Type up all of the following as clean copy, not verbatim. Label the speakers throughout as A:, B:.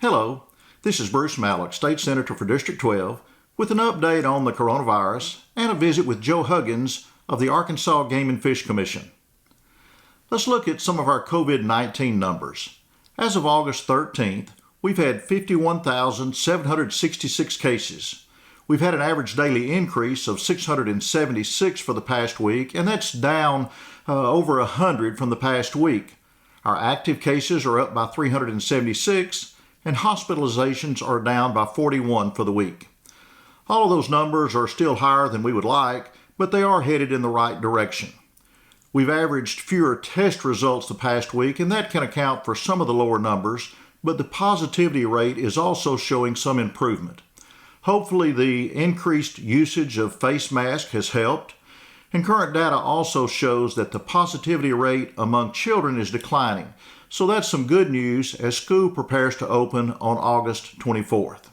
A: Hello, this is Bruce Maloch, State Senator for District 12, with an update on the coronavirus and a visit with Joe Huggins of the Arkansas Game and Fish Commission. Let's look at some of our COVID-19 numbers. As of August 13th, we've had 51,766 cases. We've had an average daily increase of 676 for the past week, and that's down over 100 from the past week. Our active cases are up by 376, and hospitalizations are down by 41 for the week. All of those numbers are still higher than we would like, but they are headed in the right direction. We've averaged fewer test results the past week, and that can account for some of the lower numbers, but the positivity rate is also showing some improvement. Hopefully, the increased usage of face masks has helped, and current data also shows that the positivity rate among children is declining. So that's some good news as school prepares to open on August 24th.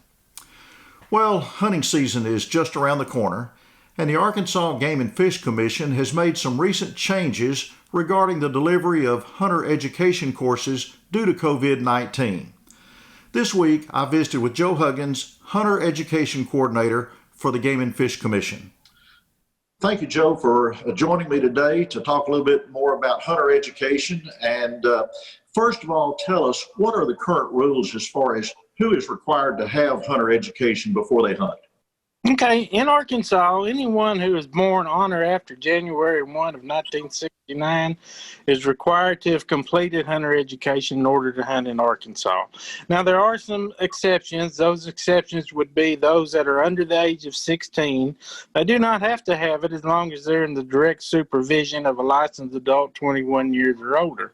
A: Well, hunting season is just around the corner, and the Arkansas Game and Fish Commission has made some recent changes regarding the delivery of hunter education courses due to COVID-19. This week, I visited with Joe Huggins, Hunter Education Coordinator for the Game and Fish Commission. Thank you, Joe, for joining me today to talk a little bit more about hunter education. And first of all, tell us, what are the current rules as far as who is required to have hunter education before they hunt?
B: Okay, in Arkansas, anyone who is born on or after January 1 of 1969 is required to have completed hunter education in order to hunt in Arkansas. Now, there are some exceptions. Those exceptions would be those that are under the age of 16. They do not have to have it as long as they're in the direct supervision of a licensed adult 21 years or older.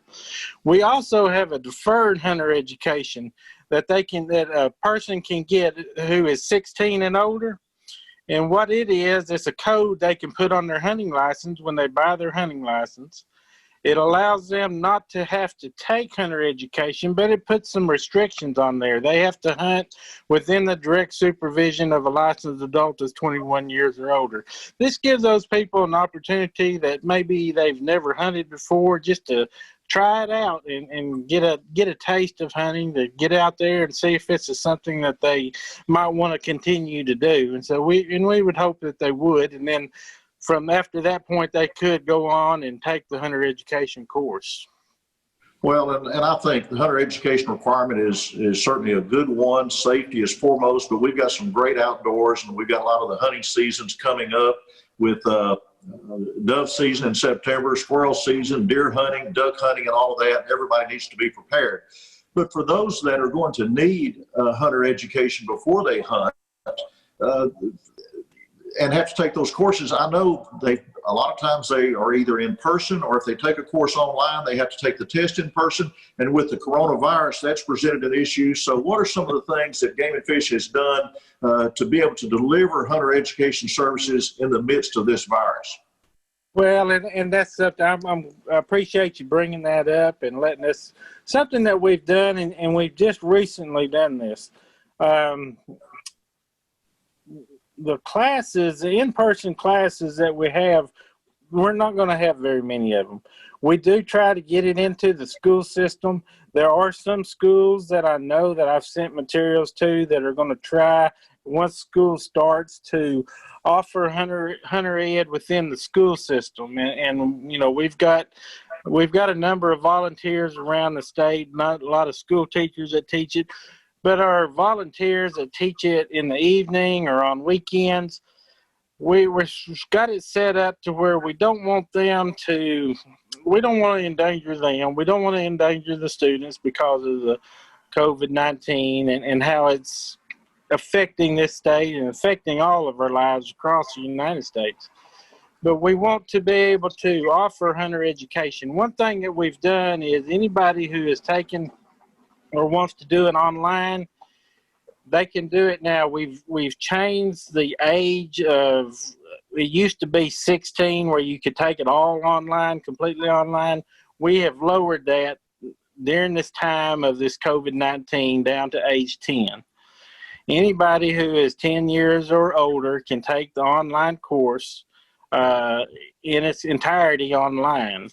B: We also have a deferred hunter education that a person can get who is 16 and older. And what it is, it's a code they can put on their hunting license when they buy their hunting license. It allows them not to have to take hunter education, but it puts some restrictions on there. They have to hunt within the direct supervision of a licensed adult that's 21 years or older. This gives those people an opportunity that maybe they've never hunted before, just to try it out and get a taste of hunting, to get out there and see if this is something that they might want to continue to do. And so we would hope that they would, and then from after that point they could go on and take the hunter education course.
A: Well, and I think the hunter education requirement is certainly a good one. Safety is foremost, but we've got some great outdoors, and we've got a lot of the hunting seasons coming up with dove season in September, squirrel season, deer hunting, duck hunting, and all of that. Everybody needs to be prepared. But for those that are going to need hunter education before they hunt and have to take those courses, I know a lot of times they are either in person, or if they take a course online, they have to take the test in person. And with the coronavirus, that's presented an issue. So what are some of the things that Game and Fish has done to be able to deliver hunter education services in the midst of this virus?
B: Well, and that's something I appreciate you bringing that up and letting us, something that we've done, and we've just recently done this. The classes, the in-person classes that we have, we're not going to have very many of them. We do try to get it into the school system. There are some schools that I know that I've sent materials to that are going to try, once school starts, to offer hunter ed within the school system. And you know, we've got a number of volunteers around the state, not a lot of school teachers that teach it, but our volunteers that teach it in the evening or on weekends, we've got it set up to where we don't want to endanger them. We don't want to endanger the students because of the COVID-19 and how it's affecting this state and affecting all of our lives across the United States. But we want to be able to offer hunter education. One thing that we've done is anybody who has taken or wants to do it online, they can do it now. We've changed the age of, it used to be 16 where you could take it all online, completely online. We have lowered that during this time of this COVID-19 down to age 10. Anybody who is 10 years or older can take the online course in its entirety online.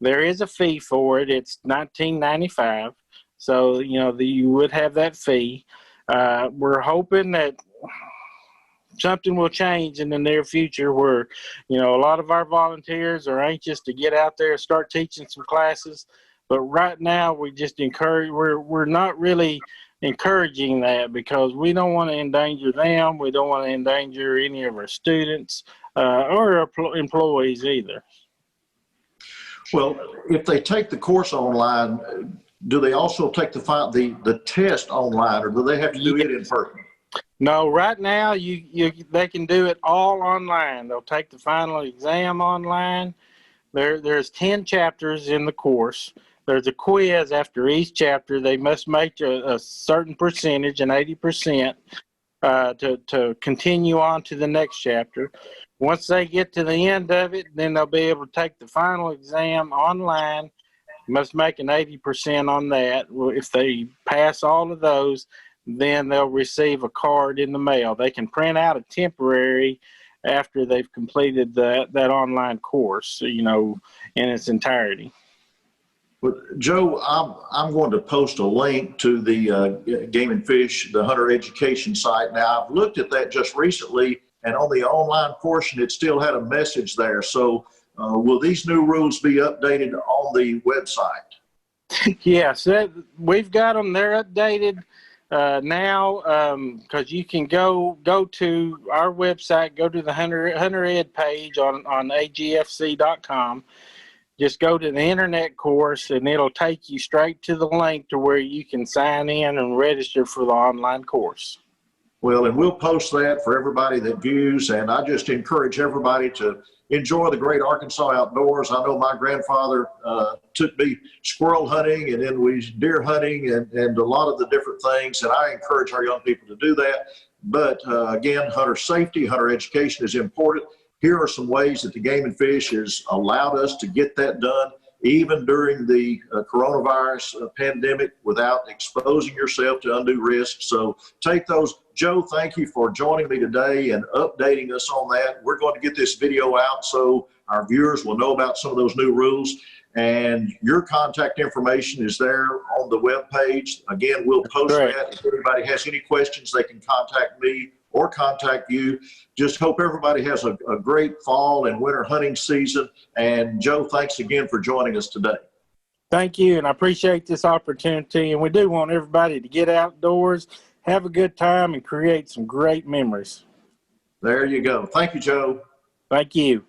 B: There is a fee for it. It's $19.95. So, you would have that fee. We're hoping that something will change in the near future where, a lot of our volunteers are anxious to get out there and start teaching some classes. But right now, we're not really encouraging that because we don't want to endanger them. We don't want to endanger any of our students or our employees either.
A: Well, if they take the course online, do they also take the test online, or do they have to do it in person?
B: No, right now they can do it all online. They'll take the final exam online. There's 10 chapters in the course. There's a quiz after each chapter. They must make a certain percentage, an 80%, to continue on to the next chapter. Once they get to the end of it, then they'll be able to take the final exam online. Must make an 80% on that. If they pass all of those, then they'll receive a card in the mail. They can print out a temporary after they've completed that online course, in its entirety.
A: Well, Joe, I'm going to post a link to the Game and Fish, the hunter education site. Now, I've looked at that just recently, and on the online portion, it still had a message there. So will these new rules be updated on the website?
B: Yes, we've got them. They're updated now because you can go to our website, go to the Hunter Ed page on agfc.com. Just go to the internet course, and it'll take you straight to the link to where you can sign in and register for the online course.
A: Well, and we'll post that for everybody that views, and I just encourage everybody to enjoy the great Arkansas outdoors. I know my grandfather took me squirrel hunting, and then deer hunting, and a lot of the different things, and I encourage our young people to do that. But again, hunter safety, hunter education is important. Here are some ways that the Game and Fish has allowed us to get that done, even during the coronavirus pandemic, without exposing yourself to undue risk. So take those. Joe, thank you for joining me today and updating us on that. We're going to get this video out so our viewers will know about some of those new rules. And your contact information is there on the webpage. Again, we'll post that. If anybody has any questions, they can contact me or contact you. Just hope everybody has a great fall and winter hunting season. And Joe, thanks again for joining us today.
B: Thank you, and I appreciate this opportunity. And we do want everybody to get outdoors, have a good time, and create some great memories.
A: There you go. Thank you, Joe.
B: Thank you.